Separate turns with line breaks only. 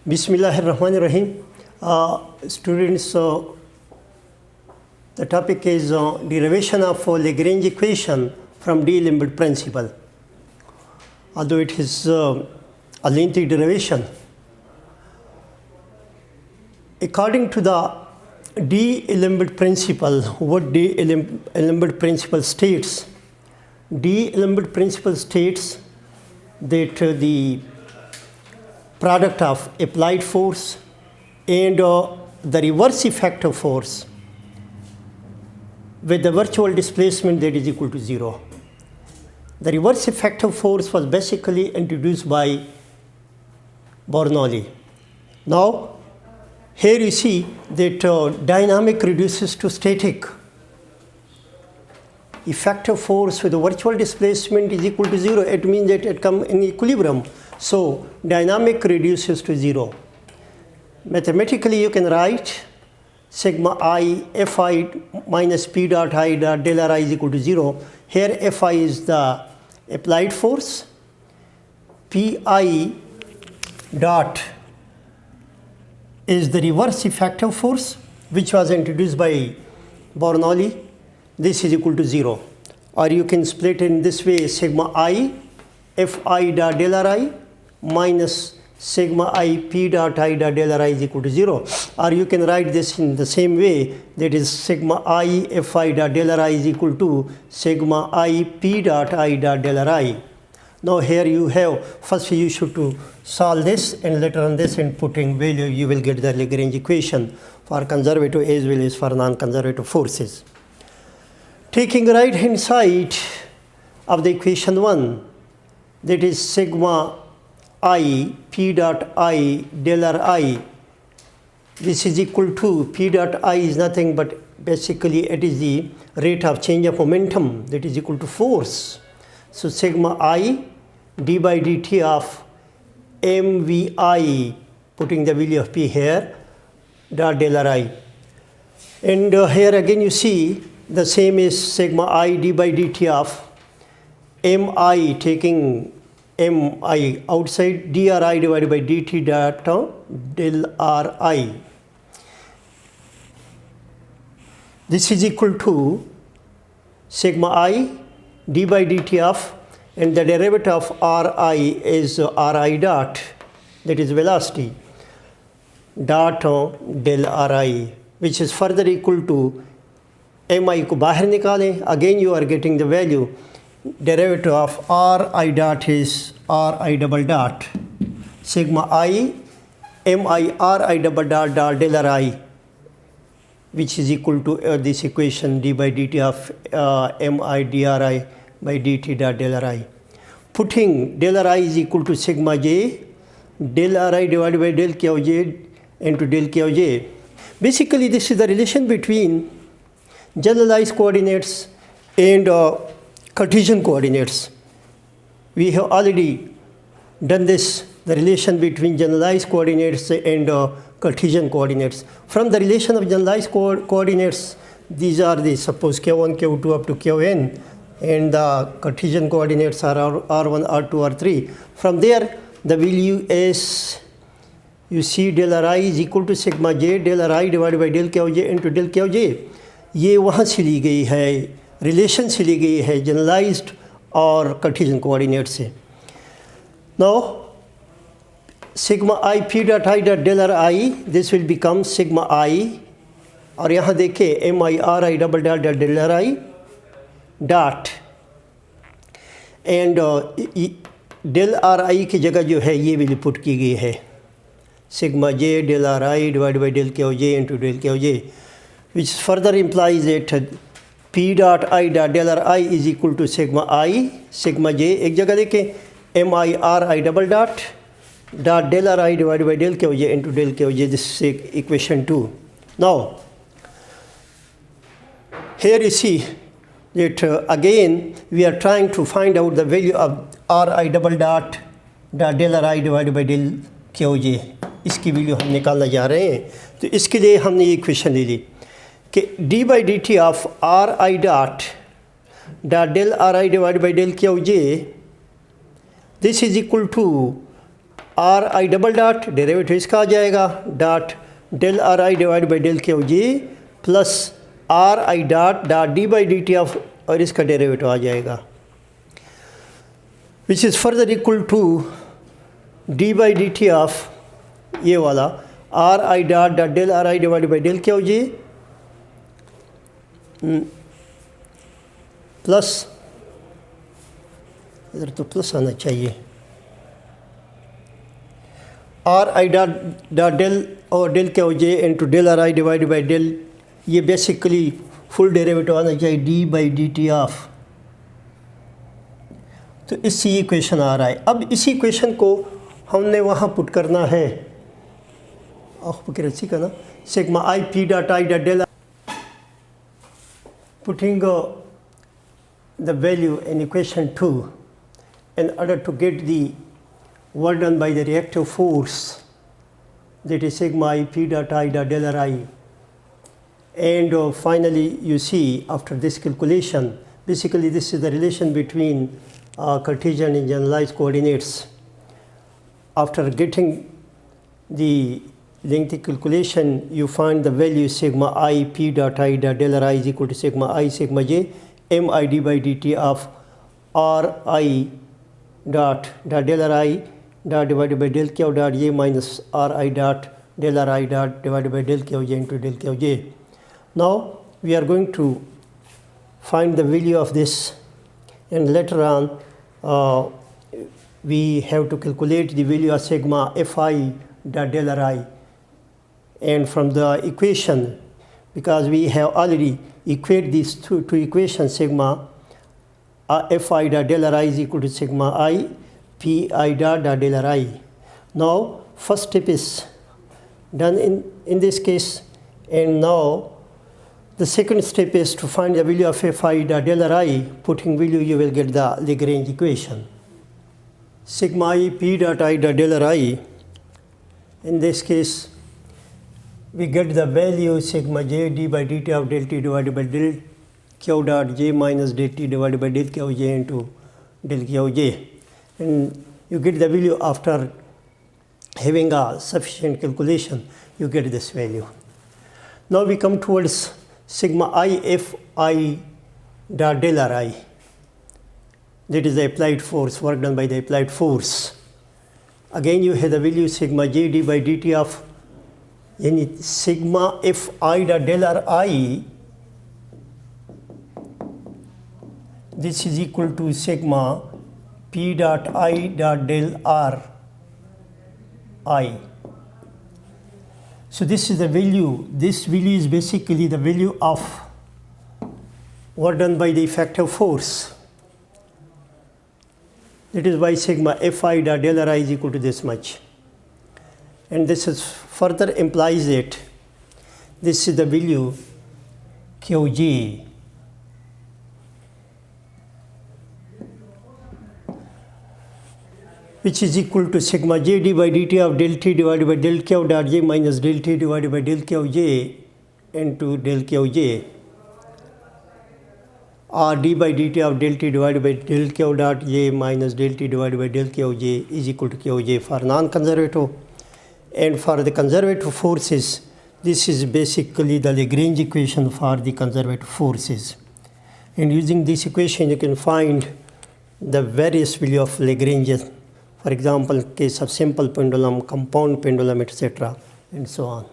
Bismillahirrahmanirrahim. Students, the topic is derivation of Lagrange equation from D-limit principle. Although it is a lengthy derivation, according to the D-limit principle, what D-limit principle states? D-limit principle states that the product of applied force and the reverse effect of force with the virtual displacement that is equal to 0. The reverse effect of force was basically introduced by Bernoulli. Now, here you see that dynamic reduces to static. Effective force with the virtual displacement is equal to 0. It means that it comes in equilibrium. So, dynamic reduces to 0. Mathematically, you can write sigma I Fi minus P dot I dot del R I is equal to 0. Here Fi is the applied force. Pi dot is the reverse effective force which was introduced by Bernoulli. This is equal to 0. Or you can split in this way, sigma I Fi dot del R I minus sigma I P dot I dot del R I is equal to 0. Or you can write this in the same way, that is sigma I Fi dot del R I is equal to sigma I P dot I dot del R I. Now here you have, first you should to solve this and later on this, and putting value you will get the Lagrange equation for conservative as well as for non-conservative forces. Taking right hand side of the equation 1, that is sigma I P dot I del R I, this is equal to P dot I is nothing but basically it is the rate of change of momentum that is equal to force. So sigma I d by dt of mvi, putting the value of P here, dot del R I. And here again you see the same is sigma I d by dt of mi, taking mi outside, dri divided by dt dot del Ri. This is equal to sigma I d by dt of, and the derivative of Ri is Ri dot, that is velocity, dot del Ri, which is further equal to mi को बाहर निकालें, again you are getting the value, derivative of Ri dot is Ri double dot, sigma I mi Ri double dot dot del Ri, which is equal to this equation d by dt of mi dri by dt dot del Ri. Putting del Ri is equal to sigma j del Ri divided by del Qj into del Qj. Basically, this is the relation between generalized coordinates and Cartesian coordinates. We have already done this, the relation between generalized coordinates and Cartesian coordinates. From the relation of generalized coordinates, these are the, suppose Q1, Q2 up to Qn, and the Cartesian coordinates are R1, R2, R3. From there, the value is, you see del Ri is equal to sigma j del Ri divided by del Qj into del Qj. ये वहाँ से ली गई है, relation से ली गई है generalised और Cartesian coordinate से. Now sigma I P dot I dot del are I, this will become sigma i, और यहाँ देखिए m i r I double dot dot del are I dot, and del are i की जगह जो है ये value put की गई है, sigma J del are I divide by del Q J into del Q J, which further implies that P dot I dot del R I is equal to sigma I, sigma j, एक जगह देखें M I R I double dot dot del R I divided by del Q j into del Q j. This is equation 2. Now, here you see that again we are trying to find out the value of R I double dot dot del R I divided by del Q j. इसकी value हम निकालना जा रहे हैं, तो इसके लिए हमने ये इक्वेशन ले ली कि d by dt of Ri dot del Ri divided by del Qj, this is equal to R I double dot derivative इसका आ जाएगा dot del are I divide by del Q G plus R I dot dot D by D T of और इसका derivative आ जाएगा which is further equal to D by D T of ये वाला R I dot dot del are I divide by del Q G plus इधर तो plus आना चाहिए आर आई डॉट डॉट डेल और डेल क्या हो j into del are I divide by del ये बेसिकली फुल डेरिवेटिव आना चाहिए d by D T of तो इससे इक्वेशन आ रहा है। अब इसी इक्वेशन को हमने वहाँ पुट करना है रस्सी का ना sigma I P dot I dot del putting the value in equation 2 in order to get the work done by the reactive force that is sigma I p dot I dot del R I and finally you see after this calculation basically this is the relation between Cartesian and generalized coordinates. After getting the lengthy calculation you find the value sigma I p dot I dot del R I is equal to sigma I sigma j m I d by dt of r I dot del r I dot divided by del q dot j minus r I dot del r I dot divided by del q j into del q j. Now we are going to find the value of this and later on we have to calculate the value of sigma fi dot del r I and from the equation because we have already equate these two equations sigma fi dot del r I is equal to sigma I p I dot del r I. Now first step is done in this case and now the second step is to find the value of fi dot del r I. Putting value you will get the Lagrange equation. Sigma I p dot I dot del r I in this case we get the value sigma j d by dt of del t divided by del q dot j minus del t divided by del q j into del q j and you get the value after having a sufficient calculation you get this value. Now we come towards sigma I f I dot del r I that is the applied force work done by the applied force. Again you have the value sigma j d by dt of यानी sigma F I dot del are I this is equal to sigma P dot I dot del are I. So this is the value. This value is basically the value of work done by the effective force. That is why sigma fi dot del r I is equal to this much. And this is further implies that this is the value Qj which is equal to sigma j d by dt of del t divided by del q dot j minus del t divided by del q j into del q j or d by dt of del t divided by del q dot j minus del t divided by del q j is equal to Qj for non-conservative. And for the conservative forces, this is basically the Lagrange equation for the conservative forces. And using this equation, you can find the various value of Lagrange. For example, case of simple pendulum, compound pendulum, etc., and so on.